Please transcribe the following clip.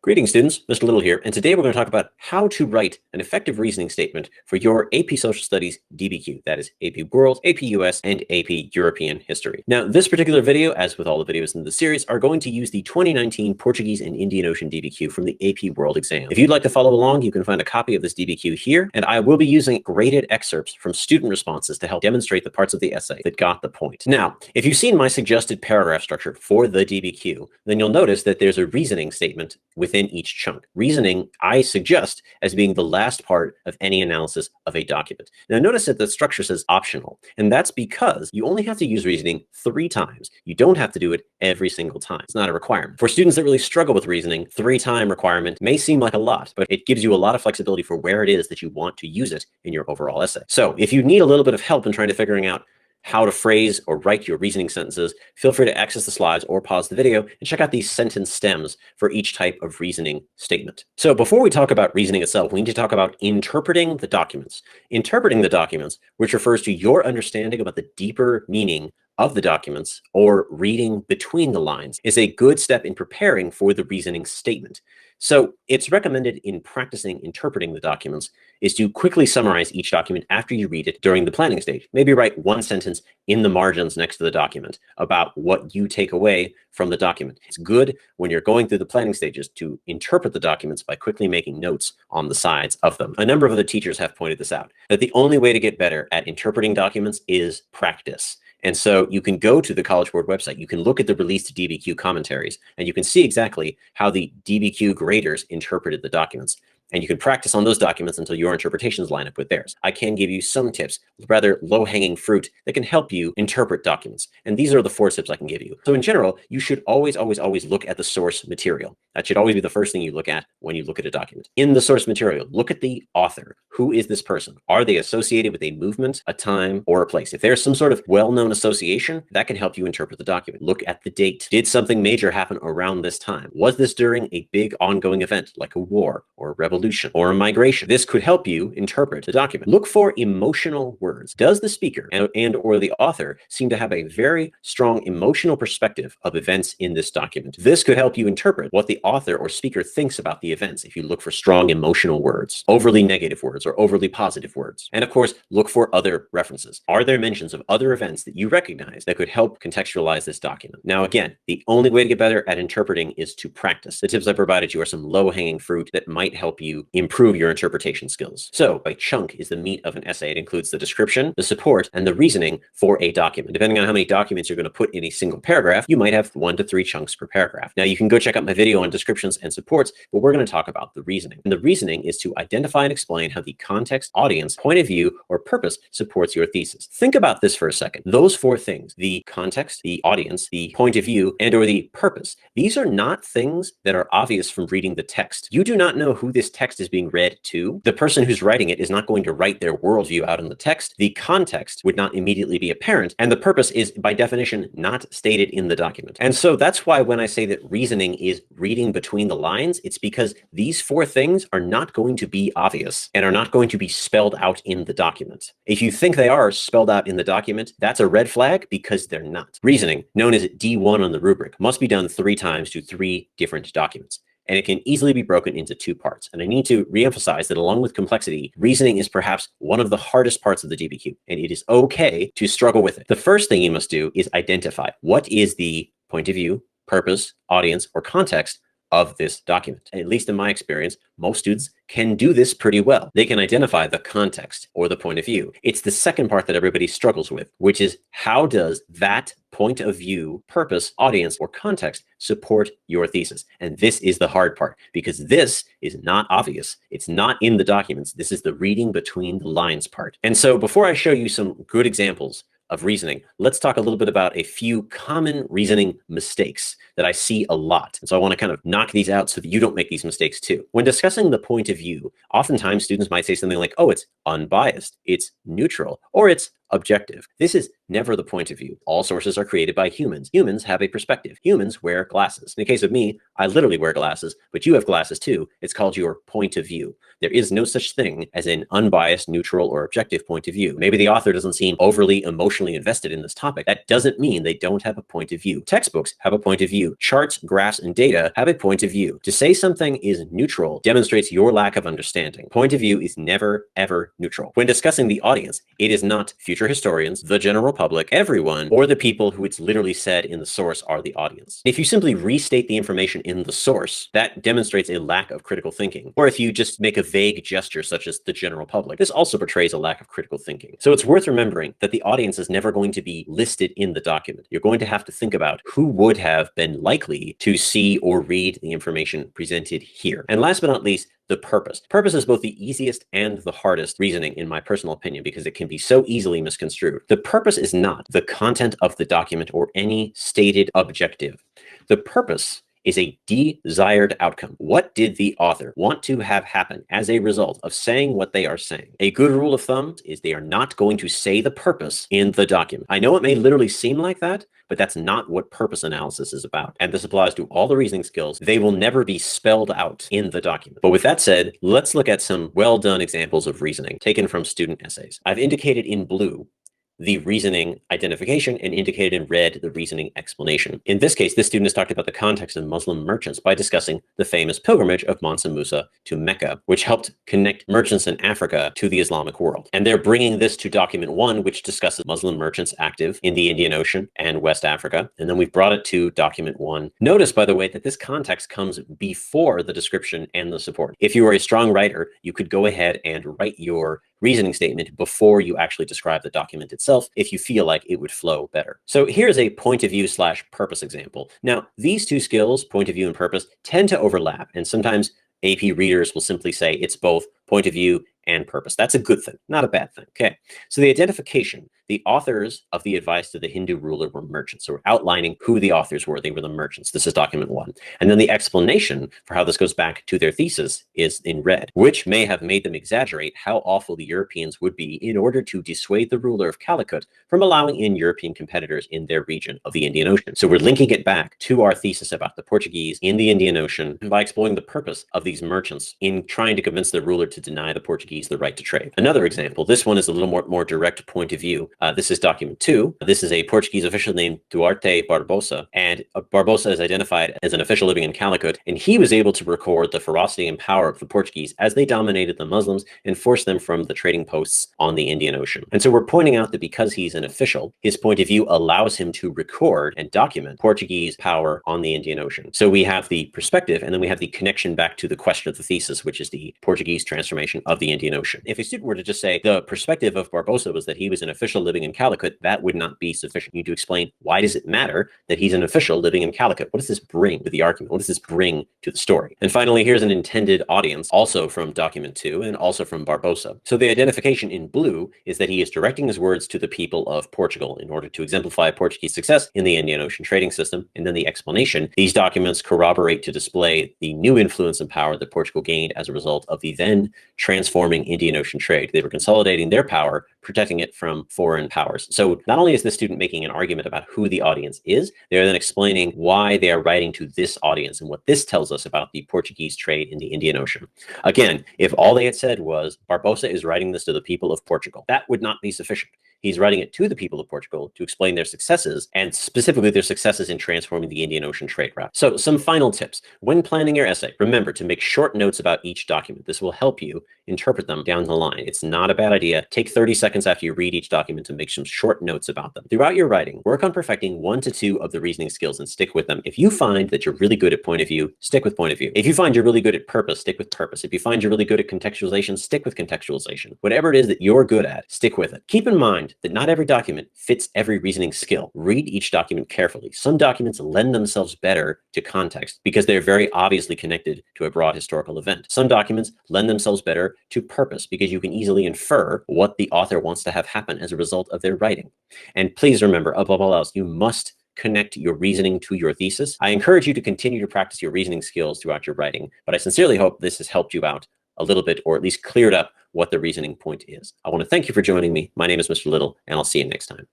Greetings, students. Mr. Little here, and today we're going to talk about how to write an effective reasoning statement for your AP Social Studies DBQ. That is AP World, AP US, and AP European History. Now, this particular video, as with all the videos in the series, are going to use the 2019 Portuguese and Indian Ocean DBQ from the AP World exam. If you'd like to follow along, you can find a copy of this DBQ here, and I will be using graded excerpts from student responses to help demonstrate the parts of the essay that got the point. Now, if you've seen my suggested paragraph structure for the DBQ, then you'll notice that there's a reasoning statement within each chunk. Reasoning, I suggest, as being the last part of any analysis of a document. Now, notice that the structure says optional, and that's because you only have to use reasoning 3 times. You don't have to do it every single time. It's not a requirement. For students that really struggle with reasoning, 3-time requirement may seem like a lot, but it gives you a lot of flexibility for where it is that you want to use it in your overall essay. So if you need a little bit of help in trying to figuring out how to phrase or write your reasoning sentences, feel free to access the slides or pause the video and check out these sentence stems for each type of reasoning statement. So before we talk about reasoning itself, we need to talk about interpreting the documents. Interpreting the documents, which refers to your understanding about the deeper meaning of the documents or reading between the lines, is a good step in preparing for the reasoning statement. So it's recommended in practicing interpreting the documents is to quickly summarize each document after you read it during the planning stage. Maybe write 1 sentence in the margins next to the document about what you take away from the document. It's good when you're going through the planning stages to interpret the documents by quickly making notes on the sides of them. A number of other teachers have pointed this out, that the only way to get better at interpreting documents is practice. And so you can go to the College Board website, you can look at the released DBQ commentaries, and you can see exactly how the DBQ graders interpreted the documents. And you can practice on those documents until your interpretations line up with theirs. I can give you some tips, rather low-hanging fruit, that can help you interpret documents. And these are the 4 tips I can give you. So in general, you should always look at the source material. That should always be the first thing you look at when you look at a document. In the source material, look at the author. Who is this person? Are they associated with a movement, a time, or a place? If there's some sort of well-known association, that can help you interpret the document. Look at the date. Did something major happen around this time? Was this during a big ongoing event like a war or a revolution or a migration? This could help you interpret the document. Look for emotional words. Does the speaker and or the author seem to have a very strong emotional perspective of events in this document? This could help you interpret what the author or speaker thinks about the events if you look for strong emotional words, overly negative words, or overly positive words. And of course, look for other references. Are there mentions of other events that you recognize that could help contextualize this document? Now, again, the only way to get better at interpreting is to practice. The tips I provided you are some low-hanging fruit that might help you improve your interpretation skills. So a chunk is the meat of an essay. It includes the description, the support, and the reasoning for a document. Depending on how many documents you're going to put in a single paragraph, you might have 1 to 3 chunks per paragraph. Now you can go check out my video on descriptions and supports, but we're going to talk about the reasoning. And the reasoning is to identify and explain how the context, audience, point of view, or purpose supports your thesis. Think about this for a second. Those 4 things, the context, the audience, the point of view, and or the purpose, these are not things that are obvious from reading the text. You do not know who this text is being read to. The person who's writing it is not going to write their worldview out in the text. The context would not immediately be apparent, and the purpose is by definition not stated in the document. And so that's why when I say that reasoning is reading between the lines, it's because these 4 things are not going to be obvious and are not going to be spelled out in the document. If you think they are spelled out in the document, that's a red flag because they're not. Reasoning, known as D1 on the rubric, must be done 3 times to 3 different documents. And it can easily be broken into 2 parts. And I need to reemphasize that along with complexity, reasoning is perhaps one of the hardest parts of the DBQ, and it is okay to struggle with it. The first thing you must do is identify what is the point of view, purpose, audience, or context of this document. At least in my experience, most students can do this pretty well. They can identify the context or the point of view. It's the second part that everybody struggles with, which is how does that point of view, purpose, audience, or context support your thesis? And this is the hard part because this is not obvious. It's not in the documents. This is the reading between the lines part. And so before I show you some good examples of reasoning, let's talk a little bit about a few common reasoning mistakes that I see a lot. And so I want to kind of knock these out so that you don't make these mistakes too. When discussing the point of view, oftentimes students might say something like, oh, it's unbiased, it's neutral, or it's objective. This is never the point of view. All sources are created by humans. Humans have a perspective. Humans wear glasses. In the case of me, I literally wear glasses, but you have glasses too. It's called your point of view. There is no such thing as an unbiased, neutral, or objective point of view. Maybe the author doesn't seem overly emotionally invested in this topic. That doesn't mean they don't have a point of view. Textbooks have a point of view. Charts, graphs, and data have a point of view. To say something is neutral demonstrates your lack of understanding. Point of view is never, ever neutral. When discussing the audience, it is not future historians, the general public, everyone, or the people who it's literally said in the source are the audience. If you simply restate the information in the source, that demonstrates a lack of critical thinking. Or if you just make a vague gesture such as the general public, this also portrays a lack of critical thinking. So it's worth remembering that the audience is never going to be listed in the document. You're going to have to think about who would have been likely to see or read the information presented here. And last but not least, the purpose. Purpose is both the easiest and the hardest reasoning, in my personal opinion, because it can be so easily misconstrued. The purpose is not the content of the document or any stated objective. The purpose is a desired outcome. What did the author want to have happen as a result of saying what they are saying? A good rule of thumb is they are not going to say the purpose in the document. I know it may literally seem like that, but that's not what purpose analysis is about. And this applies to all the reasoning skills. They will never be spelled out in the document. But with that said, let's look at some well-done examples of reasoning taken from student essays. I've indicated in blue the reasoning identification and indicated in red the reasoning explanation. In this case, this student has talked about the context of Muslim merchants by discussing the famous pilgrimage of Mansa Musa to Mecca, which helped connect merchants in Africa to the Islamic world. And they're bringing this to document 1, which discusses Muslim merchants active in the Indian Ocean and West Africa. And then we've brought it to document 1. Notice, by the way, that this context comes before the description and the support. If you are a strong writer, you could go ahead and write your reasoning statement before you actually describe the document itself if you feel like it would flow better. So here's a point of view / purpose example. Now, these two skills, point of view and purpose, tend to overlap, and sometimes AP readers will simply say it's both point of view and purpose. That's a good thing, not a bad thing. Okay, so the identification, the authors of the advice to the Hindu ruler were merchants. So we're outlining who the authors were. They were the merchants. This is document 1. And then the explanation for how this goes back to their thesis is in red, which may have made them exaggerate how awful the Europeans would be in order to dissuade the ruler of Calicut from allowing in European competitors in their region of the Indian Ocean. So we're linking it back to our thesis about the Portuguese in the Indian Ocean by exploring the purpose of these merchants in trying to convince the ruler to deny the Portuguese the right to trade. Another example, this one is a little more direct point of view. This is document 2. This is a Portuguese official named Duarte Barbosa, and Barbosa is identified as an official living in Calicut, and he was able to record the ferocity and power of the Portuguese as they dominated the Muslims and forced them from the trading posts on the Indian Ocean. And so we're pointing out that because he's an official, his point of view allows him to record and document Portuguese power on the Indian Ocean. So we have the perspective, and then we have the connection back to the question of the thesis, which is the Portuguese transformation of the Indian Ocean. If a student were to just say the perspective of Barbosa was that he was an official living in Calicut, that would not be sufficient. You need to explain, why does it matter that he's an official living in Calicut? What does this bring to the argument? What does this bring to the story? And finally, here's an intended audience, also from document 2 and also from Barbosa. So the identification in blue is that he is directing his words to the people of Portugal in order to exemplify Portuguese success in the Indian Ocean trading system. And then the explanation, these documents corroborate to display the new influence and power that Portugal gained as a result of the then transforming Indian Ocean trade. They were consolidating their power, protecting it from foreign powers. So not only is the student making an argument about who the audience is, they're then explaining why they are writing to this audience and what this tells us about the Portuguese trade in the Indian Ocean. Again, if all they had said was Barbosa is writing this to the people of Portugal, that would not be sufficient. He's writing it to the people of Portugal to explain their successes, and specifically their successes in transforming the Indian Ocean trade route. So some final tips. When planning your essay, remember to make short notes about each document. This will help you interpret them down the line. It's not a bad idea. Take 30 seconds after you read each document to make some short notes about them. Throughout your writing, work on perfecting 1 to 2 of the reasoning skills and stick with them. If you find that you're really good at point of view, stick with point of view. If you find you're really good at purpose, stick with purpose. If you find you're really good at contextualization, stick with contextualization. Whatever it is that you're good at, stick with it. Keep in mind that not every document fits every reasoning skill. Read each document carefully. Some documents lend themselves better to context because they're very obviously connected to a broad historical event. Some documents lend themselves better to purpose because you can easily infer what the author wants to have happen as a result of their writing. And please remember, above all else, you must connect your reasoning to your thesis. I encourage you to continue to practice your reasoning skills throughout your writing, but I sincerely hope this has helped you out a little bit, or at least cleared up what the reasoning point is. I want to thank you for joining me. My name is Mr. Little, and I'll see you next time.